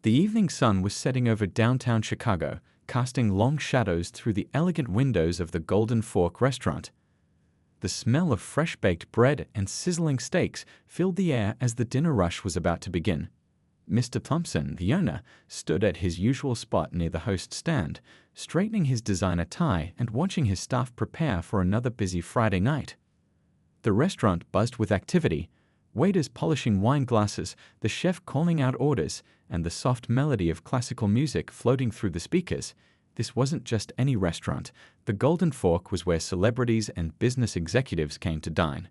The evening sun was setting over downtown Chicago, casting long shadows through the elegant windows of the Golden Fork restaurant. The smell of fresh-baked bread and sizzling steaks filled the air as the dinner rush was about to begin. Mr. Thompson, the owner, stood at his usual spot near the host's stand, straightening his designer tie and watching his staff prepare for another busy Friday night. The restaurant buzzed with activity, waiters polishing wine glasses, the chef calling out orders, and the soft melody of classical music floating through the speakers. This wasn't just any restaurant. The Golden Fork was where celebrities and business executives came to dine.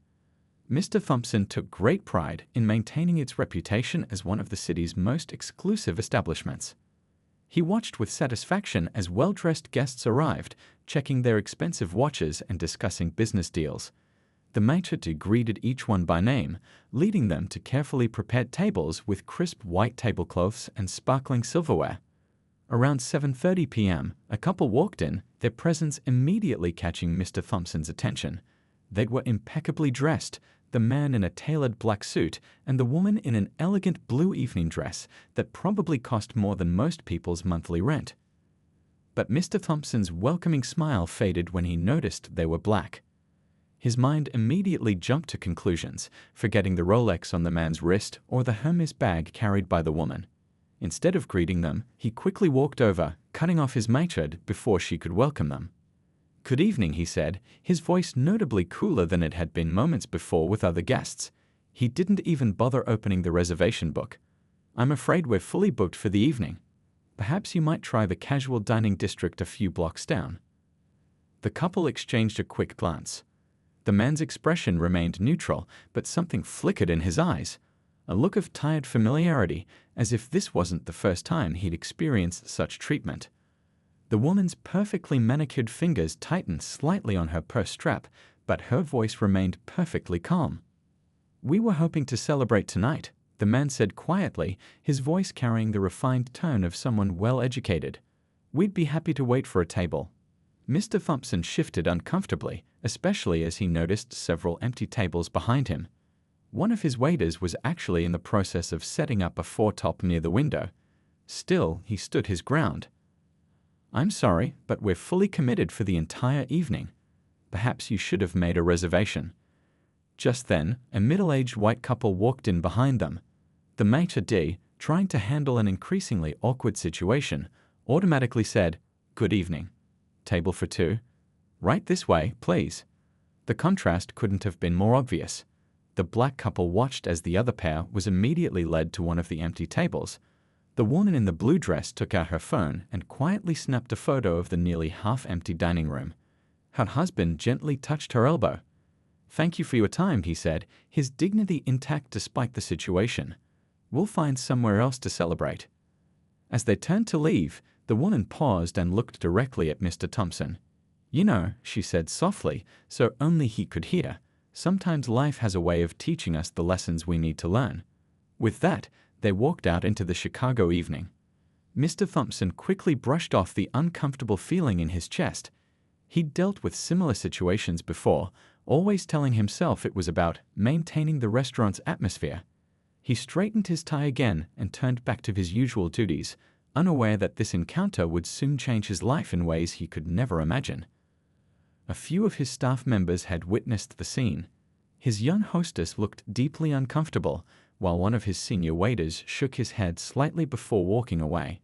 Mr. Thompson took great pride in maintaining its reputation as one of the city's most exclusive establishments. He watched with satisfaction as well-dressed guests arrived, checking their expensive watches and discussing business deals. The maitre d' greeted each one by name, leading them to carefully prepared tables with crisp white tablecloths and sparkling silverware. Around 7:30 p.m., a couple walked in, their presence immediately catching Mr. Thompson's attention. They were impeccably dressed, the man in a tailored black suit and the woman in an elegant blue evening dress that probably cost more than most people's monthly rent. But Mr. Thompson's welcoming smile faded when he noticed they were black. His mind immediately jumped to conclusions, forgetting the Rolex on the man's wrist or the Hermes bag carried by the woman. Instead of greeting them, he quickly walked over, cutting off his maitre d' before she could welcome them. "Good evening," he said, his voice notably cooler than it had been moments before with other guests. He didn't even bother opening the reservation book. "I'm afraid we're fully booked for the evening. Perhaps you might try the casual dining district a few blocks down." The couple exchanged a quick glance. The man's expression remained neutral, but something flickered in his eyes. A look of tired familiarity, as if this wasn't the first time he'd experienced such treatment. The woman's perfectly manicured fingers tightened slightly on her purse strap, but her voice remained perfectly calm. "We were hoping to celebrate tonight," the man said quietly, his voice carrying the refined tone of someone well-educated. "We'd be happy to wait for a table." Mr. Thompson shifted uncomfortably, especially as he noticed several empty tables behind him. One of his waiters was actually in the process of setting up a foretop near the window. Still, he stood his ground. "I'm sorry, but we're fully committed for the entire evening. Perhaps you should have made a reservation." Just then, a middle-aged white couple walked in behind them. The maitre d', trying to handle an increasingly awkward situation, automatically said, "Good evening. Table for two? Right this way, please." The contrast couldn't have been more obvious. The black couple watched as the other pair was immediately led to one of the empty tables. The woman in the blue dress took out her phone and quietly snapped a photo of the nearly half-empty dining room. Her husband gently touched her elbow. "Thank you for your time," he said, his dignity intact despite the situation. "We'll find somewhere else to celebrate." As they turned to leave, the woman paused and looked directly at Mr. Thompson. "You know," she said softly, so only he could hear, "sometimes life has a way of teaching us the lessons we need to learn." With that, they walked out into the Chicago evening. Mr. Thompson quickly brushed off the uncomfortable feeling in his chest. He'd dealt with similar situations before, always telling himself it was about maintaining the restaurant's atmosphere. He straightened his tie again and turned back to his usual duties, unaware that this encounter would soon change his life in ways he could never imagine. A few of his staff members had witnessed the scene. His young hostess looked deeply uncomfortable, while one of his senior waiters shook his head slightly before walking away.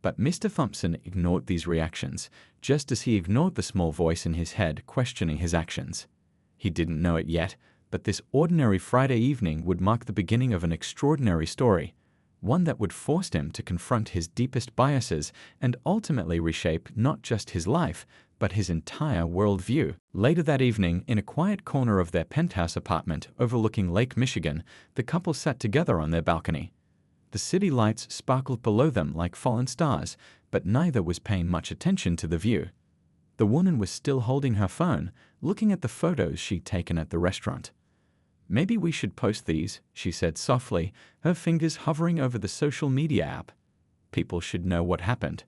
But Mr. Thompson ignored these reactions, just as he ignored the small voice in his head questioning his actions. He didn't know it yet, but this ordinary Friday evening would mark the beginning of an extraordinary story, one that would force him to confront his deepest biases and ultimately reshape not just his life, but his entire worldview. Later that evening, in a quiet corner of their penthouse apartment overlooking Lake Michigan, the couple sat together on their balcony. The city lights sparkled below them like fallen stars, but neither was paying much attention to the view. The woman was still holding her phone, looking at the photos she'd taken at the restaurant. "Maybe we should post these," she said softly, her fingers hovering over the social media app. "People should know what happened."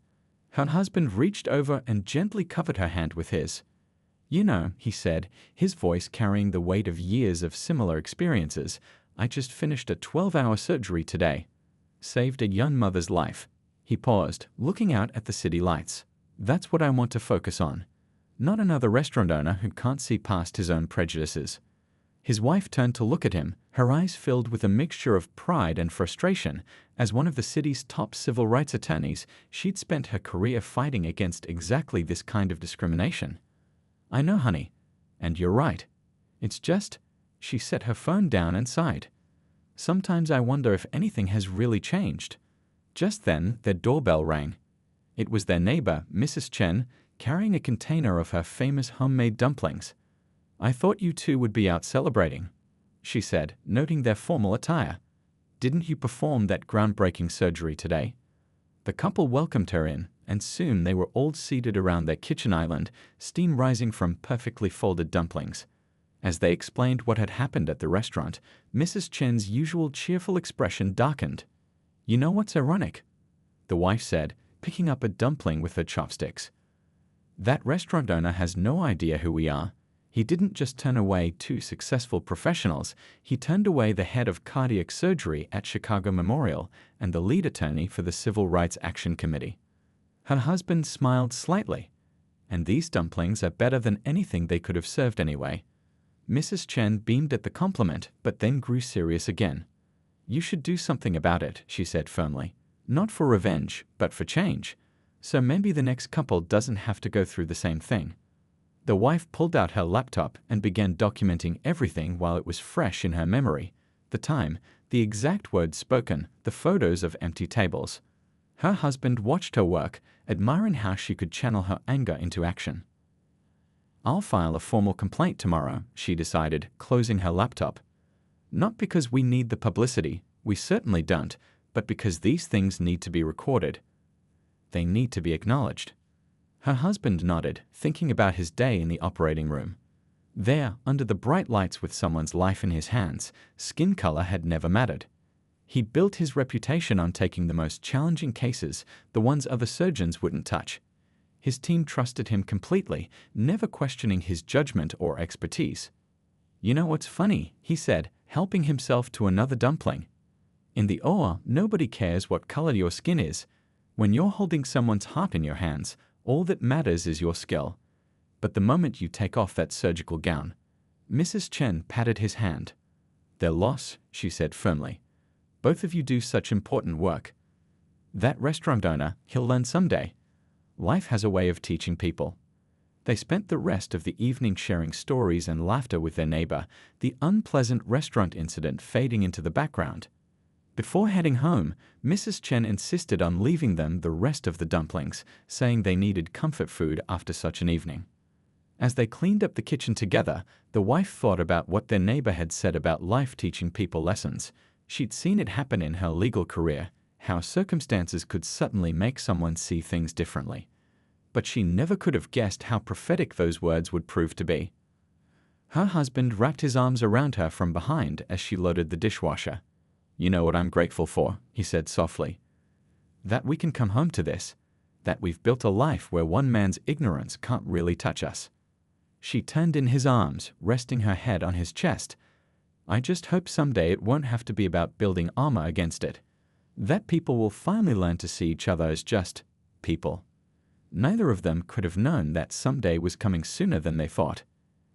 Her husband reached over and gently covered her hand with his. "You know," he said, his voice carrying the weight of years of similar experiences, "I just finished a 12-hour surgery today. saved a young mother's life. He paused, looking out at the city lights. That's what I want to focus on. Not another restaurant owner who can't see past his own prejudices. His wife turned to look at him, her eyes filled with a mixture of pride and frustration. As one of the city's top civil rights attorneys, she'd spent her career fighting against exactly this kind of discrimination. I know, honey. And you're right. It's just, she set her phone down and sighed. Sometimes I wonder if anything has really changed. Just then, their doorbell rang. It was their neighbor, Mrs. Chen, carrying a container of her famous homemade dumplings. I thought you two would be out celebrating, she said, noting their formal attire. Didn't you perform that groundbreaking surgery today? The couple welcomed her in, and soon they were all seated around their kitchen island, steam rising from perfectly folded dumplings. As they explained what had happened at the restaurant, Mrs. Chen's usual cheerful expression darkened. You know what's ironic? The wife said, picking up a dumpling with her chopsticks. That restaurant owner has no idea who we are. He didn't just turn away two successful professionals, he turned away the head of cardiac surgery at Chicago Memorial and the lead attorney for the Civil Rights Action Committee. Her husband smiled slightly. And these dumplings are better than anything they could have served anyway. Mrs. Chen beamed at the compliment, but then grew serious again. You should do something about it, she said firmly. Not for revenge, but for change. So maybe the next couple doesn't have to go through the same thing. The wife pulled out her laptop and began documenting everything while it was fresh in her memory. The time, the exact words spoken, the photos of empty tables. Her husband watched her work, admiring how she could channel her anger into action. I'll file a formal complaint tomorrow, she decided, closing her laptop. Not because we need the publicity, we certainly don't, but because these things need to be recorded. They need to be acknowledged. Her husband nodded, thinking about his day in the operating room. There, under the bright lights with someone's life in his hands, skin color had never mattered. He built his reputation on taking the most challenging cases, the ones other surgeons wouldn't touch. His team trusted him completely, never questioning his judgment or expertise. You know what's funny, he said, helping himself to another dumpling. In the OR, nobody cares what color your skin is. When you're holding someone's heart in your hands, all that matters is your skill. But the moment you take off that surgical gown, Mrs. Chen patted his hand. Their loss, she said firmly. Both of you do such important work. That restaurant owner, he'll learn someday. Life has a way of teaching people. They spent the rest of the evening sharing stories and laughter with their neighbor, the unpleasant restaurant incident fading into the background. Before heading home, Mrs. Chen insisted on leaving them the rest of the dumplings, saying they needed comfort food after such an evening. As they cleaned up the kitchen together, the wife thought about what their neighbor had said about life teaching people lessons. She'd seen it happen in her legal career, how circumstances could suddenly make someone see things differently. But she never could have guessed how prophetic those words would prove to be. Her husband wrapped his arms around her from behind as she loaded the dishwasher. You know what I'm grateful for, he said softly. That we can come home to this. That we've built a life where one man's ignorance can't really touch us. She turned in his arms, resting her head on his chest. I just hope someday it won't have to be about building armor against it. That people will finally learn to see each other as just people. Neither of them could have known that someday was coming sooner than they thought.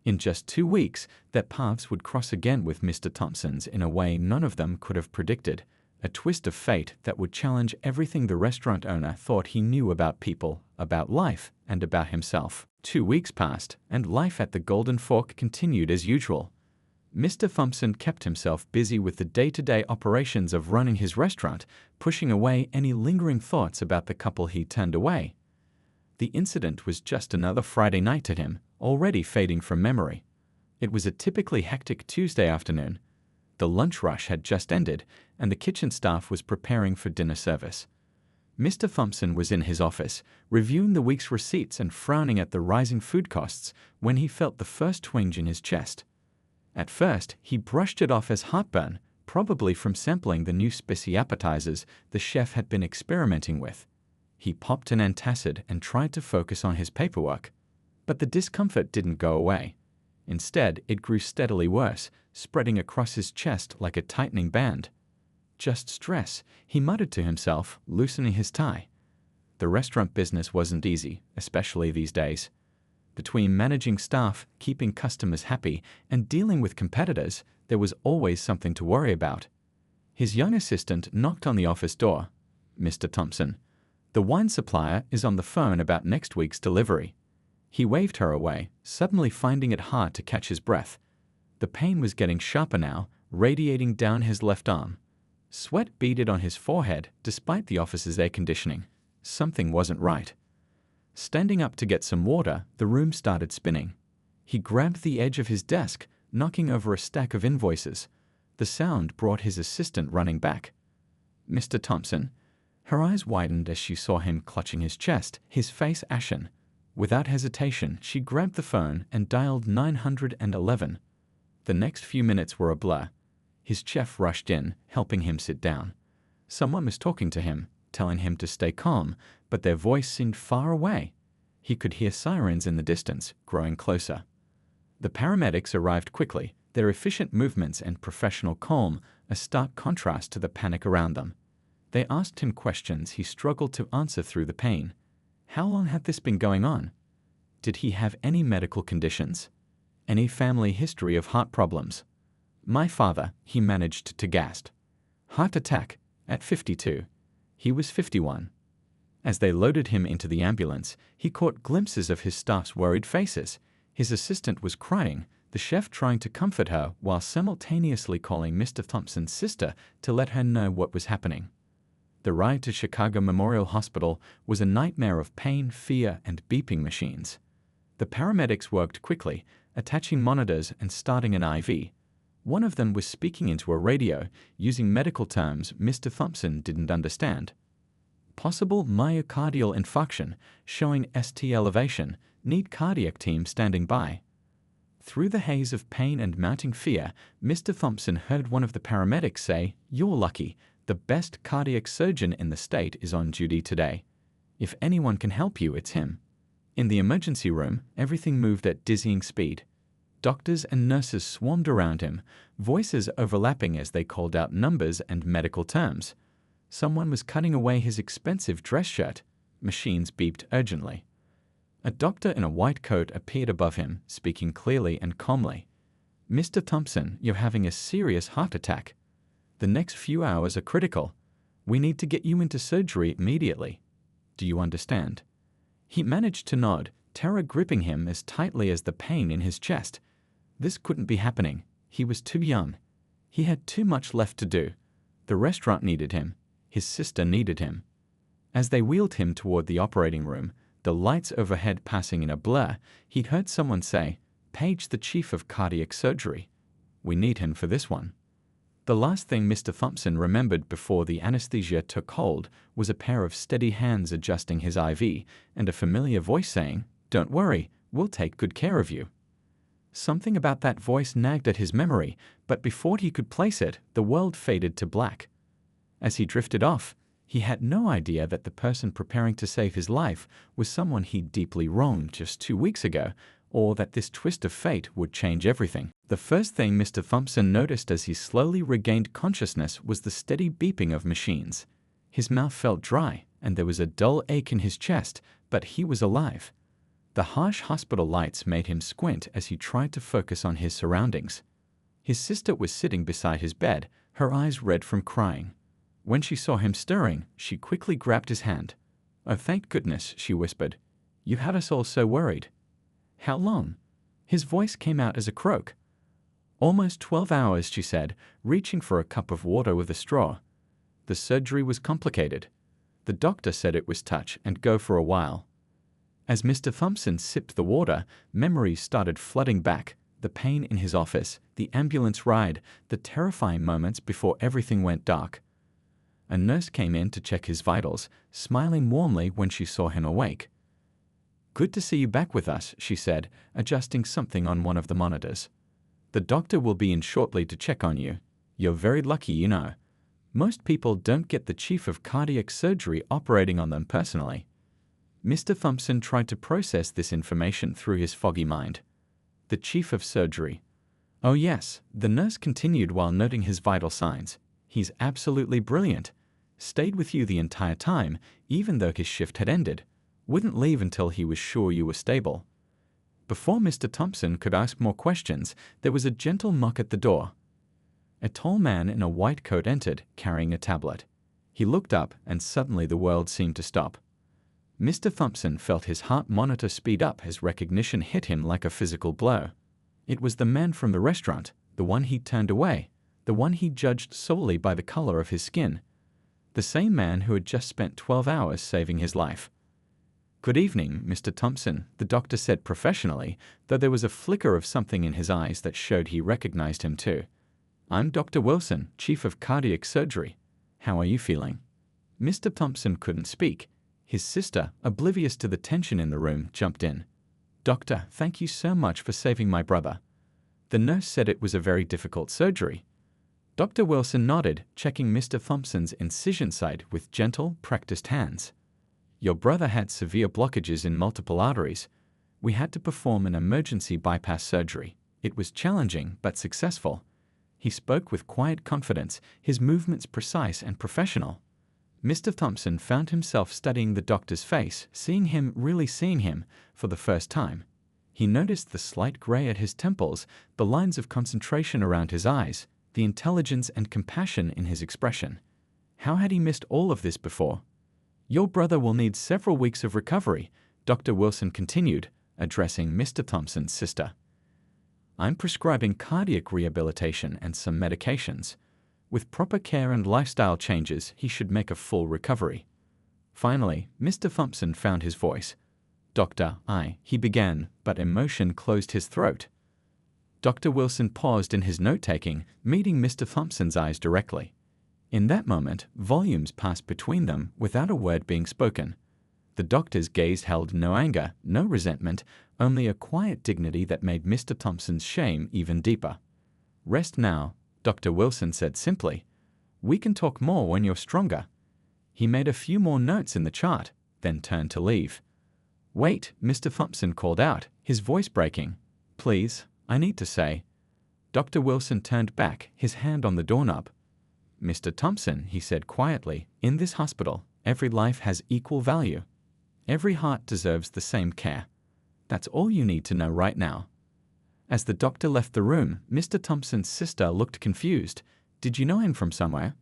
In just 2 weeks, their paths would cross again with Mr. Thompson's in a way none of them could have predicted, a twist of fate that would challenge everything the restaurant owner thought he knew about people, about life, and about himself. 2 weeks passed, and life at the Golden Fork continued as usual. Mr. Thompson kept himself busy with the day-to-day operations of running his restaurant, pushing away any lingering thoughts about the couple he turned away. The incident was just another Friday night to him, already fading from memory. It was a typically hectic Tuesday afternoon. The lunch rush had just ended, and the kitchen staff was preparing for dinner service. Mr. Thompson was in his office, reviewing the week's receipts and frowning at the rising food costs when he felt the first twinge in his chest. At first, he brushed it off as heartburn, probably from sampling the new spicy appetizers the chef had been experimenting with. He popped an antacid and tried to focus on his paperwork. But the discomfort didn't go away. Instead, it grew steadily worse, spreading across his chest like a tightening band. Just stress, he muttered to himself, loosening his tie. The restaurant business wasn't easy, especially these days. Between managing staff, keeping customers happy, and dealing with competitors, there was always something to worry about. His young assistant knocked on the office door. "Mr. Thompson, the wine supplier is on the phone about next week's delivery." He waved her away, suddenly finding it hard to catch his breath. The pain was getting sharper now, radiating down his left arm. Sweat beaded on his forehead despite the office's air conditioning. Something wasn't right. Standing up to get some water, the room started spinning. He grabbed the edge of his desk, knocking over a stack of invoices. The sound brought his assistant running back. "Mr. Thompson." Her eyes widened as she saw him clutching his chest, his face ashen. Without hesitation, she grabbed the phone and dialed 911. The next few minutes were a blur. His chef rushed in, helping him sit down. Someone was talking to him, telling him to stay calm, but their voice seemed far away. He could hear sirens in the distance, growing closer. The paramedics arrived quickly, their efficient movements and professional calm a stark contrast to the panic around them. They asked him questions he struggled to answer through the pain. How long had this been going on? Did he have any medical conditions? Any family history of heart problems? "My father," he managed to gasp. "Heart attack, at 52. He was 51. As they loaded him into the ambulance, he caught glimpses of his staff's worried faces. His assistant was crying, the chef trying to comfort her while simultaneously calling Mr. Thompson's sister to let her know what was happening. The ride to Chicago Memorial Hospital was a nightmare of pain, fear, and beeping machines. The paramedics worked quickly, attaching monitors and starting an IV. One of them was speaking into a radio, using medical terms Mr. Thompson didn't understand. Possible myocardial infarction, showing ST elevation, need cardiac team standing by. Through the haze of pain and mounting fear, Mr. Thompson heard one of the paramedics say, "You're lucky. The best cardiac surgeon in the state is on duty today. If anyone can help you, it's him." In the emergency room, everything moved at dizzying speed. Doctors and nurses swarmed around him, voices overlapping as they called out numbers and medical terms. Someone was cutting away his expensive dress shirt. Machines beeped urgently. A doctor in a white coat appeared above him, speaking clearly and calmly. "Mr. Thompson, you're having a serious heart attack. The next few hours are critical. We need to get you into surgery immediately. Do you understand?" He managed to nod, terror gripping him as tightly as the pain in his chest. This couldn't be happening. He was too young. He had too much left to do. The restaurant needed him. His sister needed him. As they wheeled him toward the operating room, the lights overhead passing in a blur, he'd heard someone say, "Page the chief of cardiac surgery. We need him for this one." The last thing Mr. Thompson remembered before the anesthesia took hold was a pair of steady hands adjusting his IV and a familiar voice saying, "Don't worry, we'll take good care of you." Something about that voice nagged at his memory, but before he could place it, the world faded to black. As he drifted off, he had no idea that the person preparing to save his life was someone he'd deeply wronged just 2 weeks ago, or that this twist of fate would change everything. The first thing Mr. Thompson noticed as he slowly regained consciousness was the steady beeping of machines. His mouth felt dry, and there was a dull ache in his chest, but he was alive. The harsh hospital lights made him squint as he tried to focus on his surroundings. His sister was sitting beside his bed, her eyes red from crying. When she saw him stirring, she quickly grabbed his hand. "Oh, thank goodness," she whispered. "You had us all so worried." "How long?" His voice came out as a croak. "Almost 12 hours," she said, reaching for a cup of water with a straw. "The surgery was complicated. The doctor said it was touch and go for a while." As Mr. Thompson sipped the water, memories started flooding back. The pain in his office, the ambulance ride, the terrifying moments before everything went dark. A nurse came in to check his vitals, smiling warmly when she saw him awake. "Good to see you back with us," she said, adjusting something on one of the monitors. "The doctor will be in shortly to check on you. You're very lucky, you know. Most people don't get the chief of cardiac surgery operating on them personally." Mr. Thompson tried to process this information through his foggy mind. The chief of surgery. "Oh yes," the nurse continued while noting his vital signs. He's absolutely brilliant. Stayed with you the entire time, even though his shift had ended. Wouldn't leave until he was sure you were stable." Before Mr. Thompson could ask more questions, there was a gentle knock at the door. A tall man in a white coat entered, carrying a tablet. He looked up, and suddenly the world seemed to stop. Mr. Thompson felt his heart monitor speed up as recognition hit him like a physical blow. It was the man from the restaurant, the one he'd turned away, the one he judged solely by the color of his skin. The same man who had just spent 12 hours saving his life. "Good evening, Mr. Thompson," the doctor said professionally, though there was a flicker of something in his eyes that showed he recognized him too. "I'm Dr. Wilson, Chief of Cardiac Surgery. How are you feeling?" Mr. Thompson couldn't speak. His sister, oblivious to the tension in the room, jumped in. "Doctor, thank you so much for saving my brother." The nurse said it was a very difficult surgery. Dr. Wilson nodded, checking Mr. Thompson's incision site with gentle, practiced hands. "Your brother had severe blockages in multiple arteries. We had to perform an emergency bypass surgery. It was challenging, but successful." He spoke with quiet confidence, his movements precise and professional. Mr. Thompson found himself studying the doctor's face, really seeing him, for the first time. He noticed the slight gray at his temples, the lines of concentration around his eyes, the intelligence and compassion in his expression. How had he missed all of this before? "Your brother will need several weeks of recovery," Dr. Wilson continued, addressing Mr. Thompson's sister. "I'm prescribing cardiac rehabilitation and some medications. With proper care and lifestyle changes, he should make a full recovery." Finally, Mr. Thompson found his voice. "Doctor, he began, but emotion closed his throat." Dr. Wilson paused in his note-taking, meeting Mr. Thompson's eyes directly. In that moment, volumes passed between them without a word being spoken. The doctor's gaze held no anger, no resentment, only a quiet dignity that made Mr. Thompson's shame even deeper. "Rest now," Dr. Wilson said simply. "We can talk more when you're stronger." He made a few more notes in the chart, then turned to leave. "Wait," Mr. Thompson called out, his voice breaking. "Please, I need to say." Dr. Wilson turned back, his hand on the doorknob. "Mr. Thompson," he said quietly, "in this hospital, every life has equal value. Every heart deserves the same care. That's all you need to know right now." As the doctor left the room, Mr. Thompson's sister looked confused. "Did you know him from somewhere?"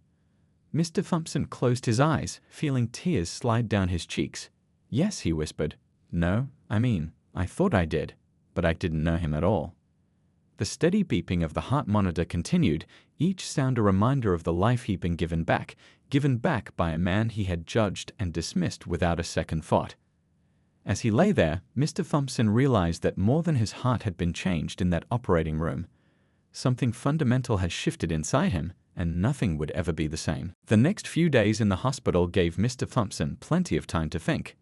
Mr. Thompson closed his eyes, feeling tears slide down his cheeks. "Yes," he whispered. "No, I thought I did, but I didn't know him at all." The steady beeping of the heart monitor continued, each sound a reminder of the life he'd been given back by a man he had judged and dismissed without a second thought. As he lay there, Mr. Thompson realized that more than his heart had been changed in that operating room. Something fundamental had shifted inside him, and nothing would ever be the same. The next few days in the hospital gave Mr. Thompson plenty of time to think.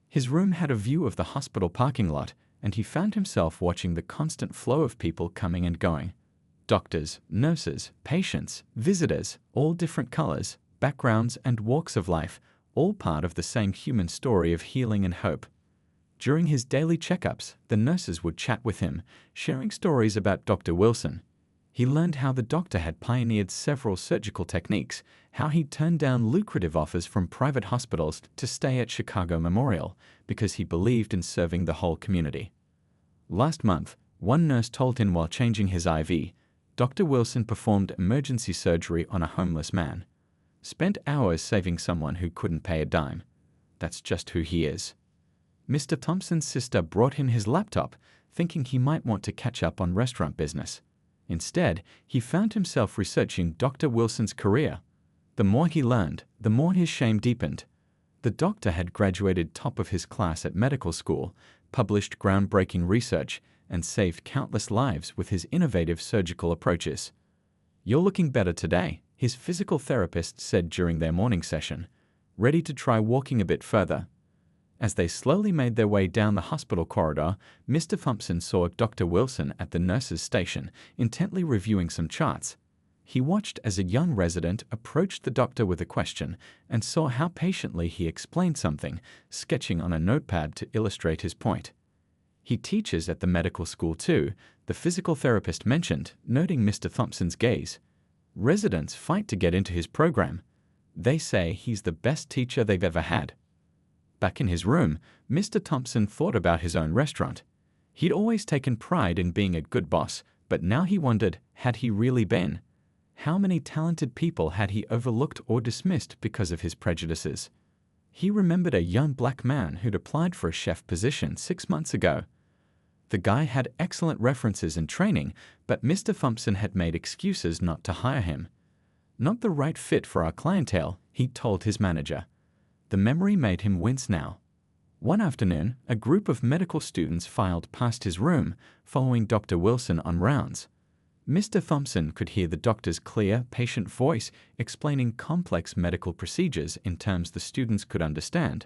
His room had a view of the hospital parking lot, and he found himself watching the constant flow of people coming and going. Doctors, nurses, patients, visitors, all different colors, backgrounds, and walks of life, all part of the same human story of healing and hope. During his daily checkups, the nurses would chat with him, sharing stories about Dr. Wilson. He learned how the doctor had pioneered several surgical techniques, how he'd turned down lucrative offers from private hospitals to stay at Chicago Memorial because he believed in serving the whole community. Last month, one nurse told him while changing his IV, Dr. Wilson performed emergency surgery on a homeless man. Spent hours saving someone who couldn't pay a dime. That's just who he is. Mr. Thompson's sister brought him his laptop, thinking he might want to catch up on restaurant business. Instead, he found himself researching Dr. Wilson's career. The more he learned, the more his shame deepened. The doctor had graduated top of his class at medical school, published groundbreaking research, and saved countless lives with his innovative surgical approaches. "You're looking better today," his physical therapist said during their morning session. "Ready to try walking a bit further?" As they slowly made their way down the hospital corridor, Mr. Thompson saw Dr. Wilson at the nurse's station, intently reviewing some charts. He watched as a young resident approached the doctor with a question and saw how patiently he explained something, sketching on a notepad to illustrate his point. "He teaches at the medical school too," the physical therapist mentioned, noting Mr. Thompson's gaze. Residents fight to get into his program. They say he's the best teacher they've ever had. Back in his room, Mr. Thompson thought about his own restaurant. He'd always taken pride in being a good boss, but now he wondered, had he really been? How many talented people had he overlooked or dismissed because of his prejudices? He remembered a young black man who'd applied for a chef position 6 months ago. The guy had excellent references and training, but Mr. Thompson had made excuses not to hire him. Not the right fit for our clientele, he told his manager. The memory made him wince now. One afternoon, a group of medical students filed past his room, following Dr. Wilson on rounds. Mr. Thompson could hear the doctor's clear, patient voice explaining complex medical procedures in terms the students could understand.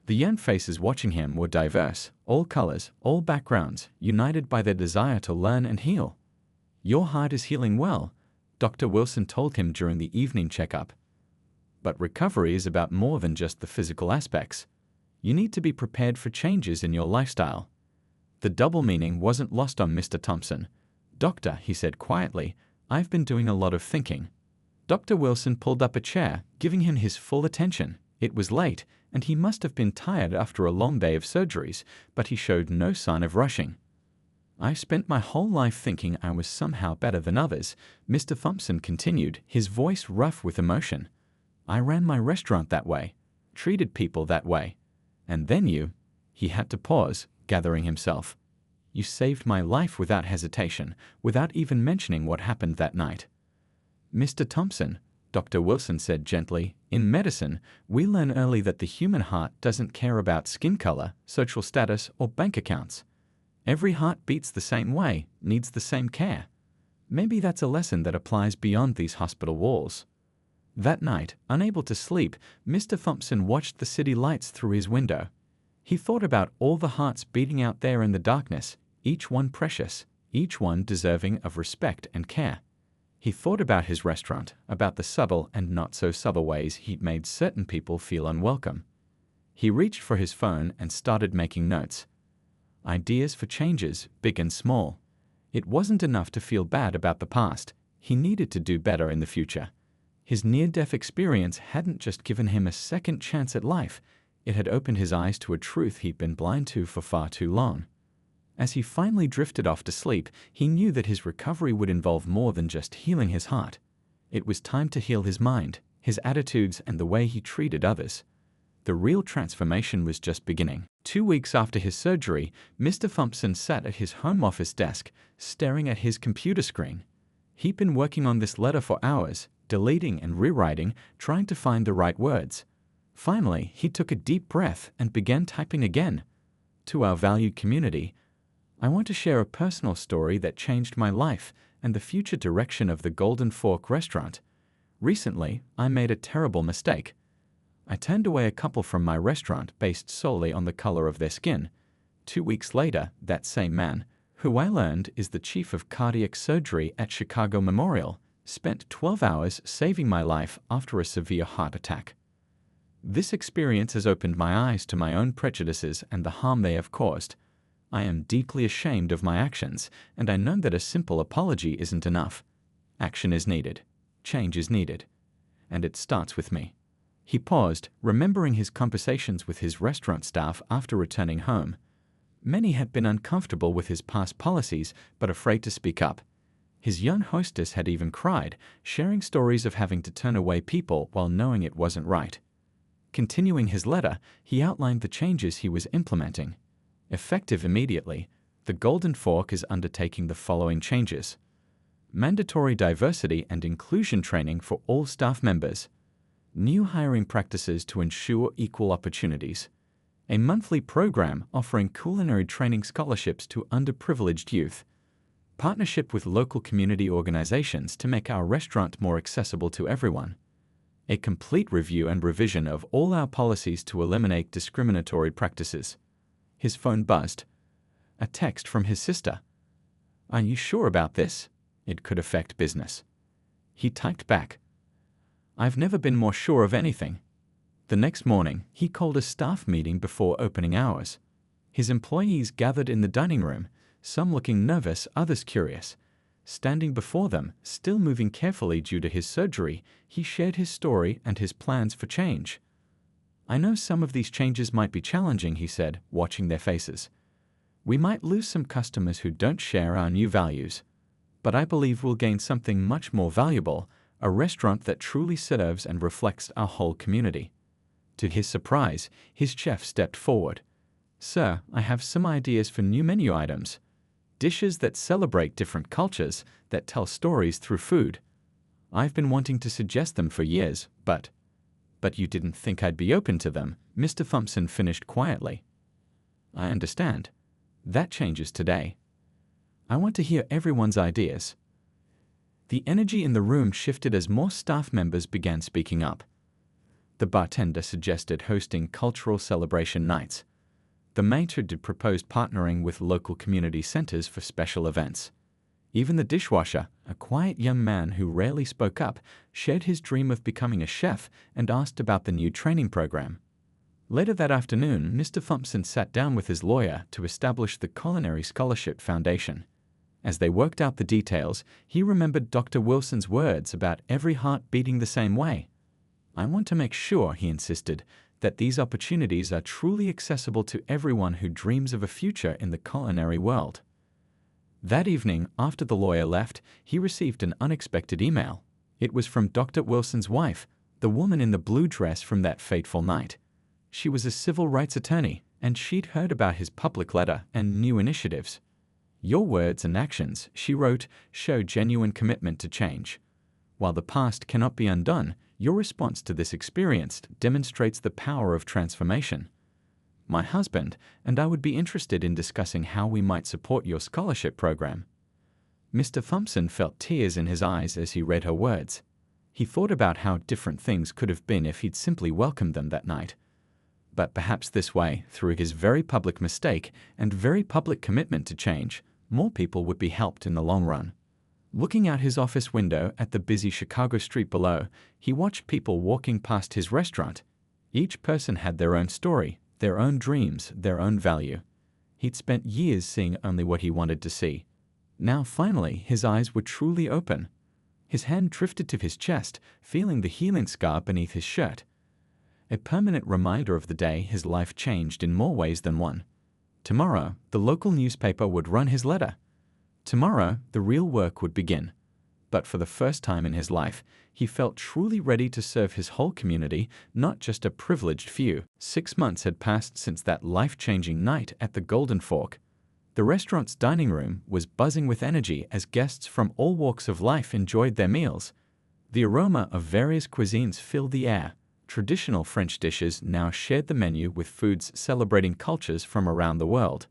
The young faces watching him were diverse, all colors, all backgrounds, united by their desire to learn and heal. "Your heart is healing well," Dr. Wilson told him during the evening checkup. But recovery is about more than just the physical aspects. You need to be prepared for changes in your lifestyle. The double meaning wasn't lost on Mr. Thompson. "Doctor," he said quietly, "I've been doing a lot of thinking." Dr. Wilson pulled up a chair, giving him his full attention. It was late, and he must have been tired after a long day of surgeries, but he showed no sign of rushing. "I've spent my whole life thinking I was somehow better than others," Mr. Thompson continued, his voice rough with emotion. "I ran my restaurant that way, treated people that way. And then he had to pause, gathering himself. "You saved my life without hesitation, without even mentioning what happened that night." "Mr. Thompson," Dr. Wilson said gently, "in medicine, we learn early that the human heart doesn't care about skin color, social status, or bank accounts. Every heart beats the same way, needs the same care. Maybe that's a lesson that applies beyond these hospital walls." That night, unable to sleep, Mr. Thompson watched the city lights through his window. He thought about all the hearts beating out there in the darkness, each one precious, each one deserving of respect and care. He thought about his restaurant, about the subtle and not so subtle ways he'd made certain people feel unwelcome. He reached for his phone and started making notes. Ideas for changes, big and small. It wasn't enough to feel bad about the past. He needed to do better in the future. His near-death experience hadn't just given him a second chance at life, it had opened his eyes to a truth he'd been blind to for far too long. As he finally drifted off to sleep, he knew that his recovery would involve more than just healing his heart. It was time to heal his mind, his attitudes, and the way he treated others. The real transformation was just beginning. 2 weeks after his surgery, Mr. Thompson sat at his home office desk, staring at his computer screen. He'd been working on this letter for hours, deleting and rewriting, trying to find the right words. Finally, he took a deep breath and began typing again. "To our valued community, I want to share a personal story that changed my life and the future direction of the Golden Fork restaurant. Recently, I made a terrible mistake. I turned away a couple from my restaurant based solely on the color of their skin. 2 weeks later, that same man, who I learned is the chief of cardiac surgery at Chicago Memorial, spent 12 hours saving my life after a severe heart attack. This experience has opened my eyes to my own prejudices and the harm they have caused. I am deeply ashamed of my actions, and I know that a simple apology isn't enough. Action is needed. Change is needed. And it starts with me." He paused, remembering his conversations with his restaurant staff after returning home. Many had been uncomfortable with his past policies, but afraid to speak up. His young hostess had even cried, sharing stories of having to turn away people while knowing it wasn't right. Continuing his letter, he outlined the changes he was implementing. Effective immediately, the Golden Fork is undertaking the following changes: mandatory diversity and inclusion training for all staff members, new hiring practices to ensure equal opportunities, a monthly program offering culinary training scholarships to underprivileged youth, partnership with local community organizations to make our restaurant more accessible to everyone, a complete review and revision of all our policies to eliminate discriminatory practices. His phone buzzed. A text from his sister. "Are you sure about this? It could affect business." He typed back, "I've never been more sure of anything." The next morning, he called a staff meeting before opening hours. His employees gathered in the dining room, some looking nervous, others curious. Standing before them, still moving carefully due to his surgery, he shared his story and his plans for change. "I know some of these changes might be challenging," he said, watching their faces. "We might lose some customers who don't share our new values. But I believe we'll gain something much more valuable, a restaurant that truly serves and reflects our whole community." To his surprise, his chef stepped forward. "Sir, I have some ideas for new menu items. Dishes that celebrate different cultures, that tell stories through food. I've been wanting to suggest them for years, but you didn't think I'd be open to them," Mr. Thompson finished quietly. "I understand. That changes today. I want to hear everyone's ideas." The energy in the room shifted as more staff members began speaking up. The bartender suggested hosting cultural celebration nights. The maitre d' proposed partnering with local community centers for special events. Even the dishwasher, a quiet young man who rarely spoke up, shared his dream of becoming a chef and asked about the new training program. Later that afternoon, Mr. Thompson sat down with his lawyer to establish the Culinary Scholarship Foundation. As they worked out the details, he remembered Dr. Wilson's words about every heart beating the same way. "I want to make sure," he insisted, "that these opportunities are truly accessible to everyone who dreams of a future in the culinary world." That evening, after the lawyer left, he received an unexpected email. It was from Dr. Wilson's wife, the woman in the blue dress from that fateful night. She was a civil rights attorney, and she'd heard about his public letter and new initiatives. "Your words and actions," she wrote, "show genuine commitment to change. While the past cannot be undone, your response to this experience demonstrates the power of transformation. My husband and I would be interested in discussing how we might support your scholarship program." Mr. Thompson felt tears in his eyes as he read her words. He thought about how different things could have been if he'd simply welcomed them that night. But perhaps this way, through his very public mistake and very public commitment to change, more people would be helped in the long run. Looking out his office window at the busy Chicago street below, he watched people walking past his restaurant. Each person had their own story, their own dreams, their own value. He'd spent years seeing only what he wanted to see. Now, finally, his eyes were truly open. His hand drifted to his chest, feeling the healing scar beneath his shirt. A permanent reminder of the day his life changed in more ways than one. Tomorrow, the local newspaper would run his letter. Tomorrow, the real work would begin. But for the first time in his life, he felt truly ready to serve his whole community, not just a privileged few. 6 months had passed since that life-changing night at the Golden Fork. The restaurant's dining room was buzzing with energy as guests from all walks of life enjoyed their meals. The aroma of various cuisines filled the air. Traditional French dishes now shared the menu with foods celebrating cultures from around the world.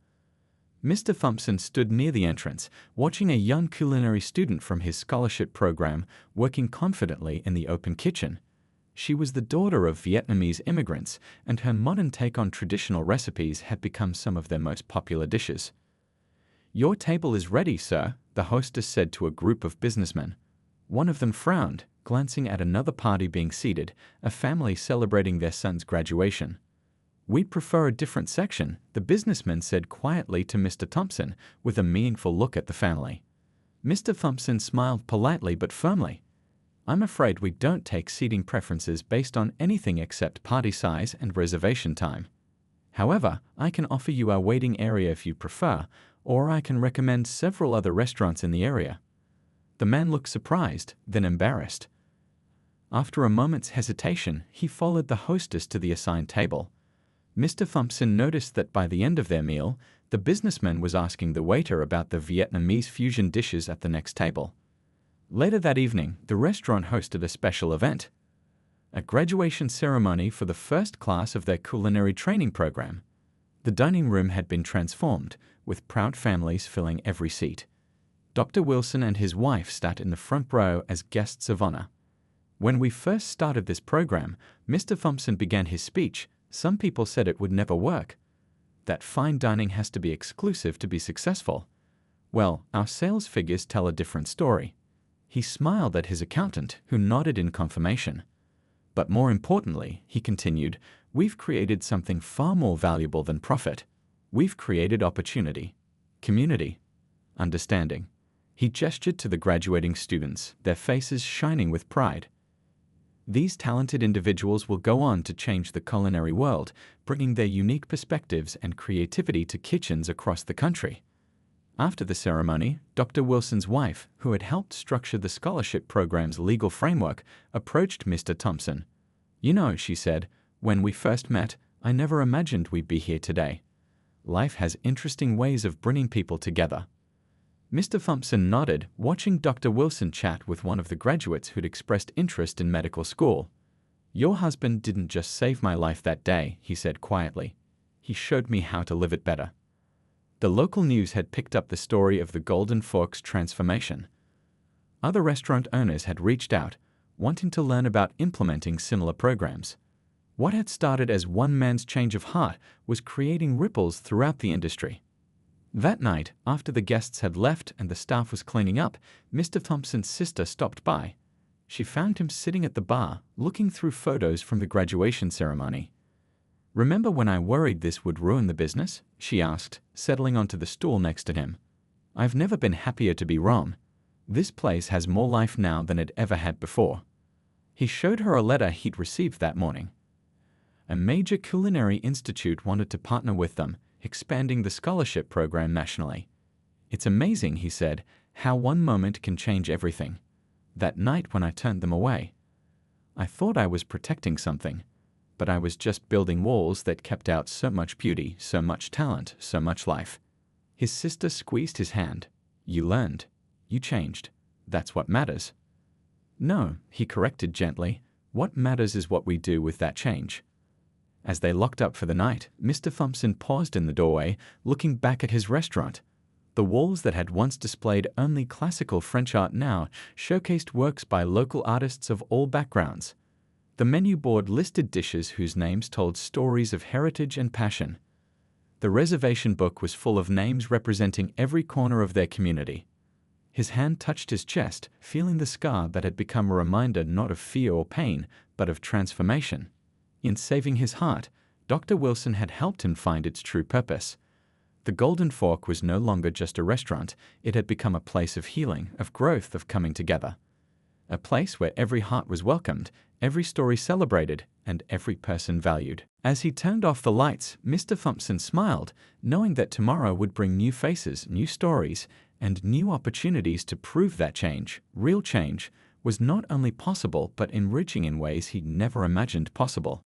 Mr. Thompson stood near the entrance, watching a young culinary student from his scholarship program working confidently in the open kitchen. She was the daughter of Vietnamese immigrants, and her modern take on traditional recipes had become some of their most popular dishes. "Your table is ready, sir," the hostess said to a group of businessmen. One of them frowned, glancing at another party being seated, a family celebrating their son's graduation. "We'd prefer a different section," the businessman said quietly to Mr. Thompson, with a meaningful look at the family. Mr. Thompson smiled politely but firmly. "I'm afraid we don't take seating preferences based on anything except party size and reservation time. However, I can offer you our waiting area if you prefer, or I can recommend several other restaurants in the area." The man looked surprised, then embarrassed. After a moment's hesitation, he followed the hostess to the assigned table. Mr. Thompson noticed that by the end of their meal, the businessman was asking the waiter about the Vietnamese fusion dishes at the next table. Later that evening, the restaurant hosted a special event, a graduation ceremony for the first class of their culinary training program. The dining room had been transformed, with proud families filling every seat. Dr. Wilson and his wife sat in the front row as guests of honor. "When we first started this program," Mr. Thompson began his speech, "some people said it would never work. That fine dining has to be exclusive to be successful. Well, our sales figures tell a different story." He smiled at his accountant, who nodded in confirmation. "But more importantly," he continued, "we've created something far more valuable than profit. We've created opportunity, community, understanding. He gestured to the graduating students, their faces shining with pride. These talented individuals will go on to change the culinary world, bringing their unique perspectives and creativity to kitchens across the country. After the ceremony, Dr. Wilson's wife, who had helped structure the scholarship program's legal framework, approached Mr. Thompson. "You know," she said, "when we first met, I never imagined we'd be here today. Life has interesting ways of bringing people together." Mr. Thompson nodded, watching Dr. Wilson chat with one of the graduates who'd expressed interest in medical school. "Your husband didn't just save my life that day," he said quietly. "He showed me how to live it better." The local news had picked up the story of the Golden Fork's transformation. Other restaurant owners had reached out, wanting to learn about implementing similar programs. What had started as one man's change of heart was creating ripples throughout the industry. That night, after the guests had left and the staff was cleaning up, Mr. Thompson's sister stopped by. She found him sitting at the bar, looking through photos from the graduation ceremony. "Remember when I worried this would ruin the business?" she asked, settling onto the stool next to him. "I've never been happier to be wrong. This place has more life now than it ever had before." He showed her a letter he'd received that morning. A major culinary institute wanted to partner with them, expanding the scholarship program nationally. "It's amazing," he said, "how one moment can change everything. That night when I turned them away, I thought I was protecting something, but I was just building walls that kept out so much beauty, so much talent, so much life." His sister squeezed his hand. "You learned. You changed. That's what matters." "No," he corrected gently. "What matters is what we do with that change." As they locked up for the night, Mr. Thompson paused in the doorway, looking back at his restaurant. The walls that had once displayed only classical French art now showcased works by local artists of all backgrounds. The menu board listed dishes whose names told stories of heritage and passion. The reservation book was full of names representing every corner of their community. His hand touched his chest, feeling the scar that had become a reminder not of fear or pain, but of transformation. In saving his heart, Dr. Wilson had helped him find its true purpose. The Golden Fork was no longer just a restaurant, it had become a place of healing, of growth, of coming together. A place where every heart was welcomed, every story celebrated, and every person valued. As he turned off the lights, Mr. Thompson smiled, knowing that tomorrow would bring new faces, new stories, and new opportunities to prove that change, real change, was not only possible but enriching in ways he'd never imagined possible.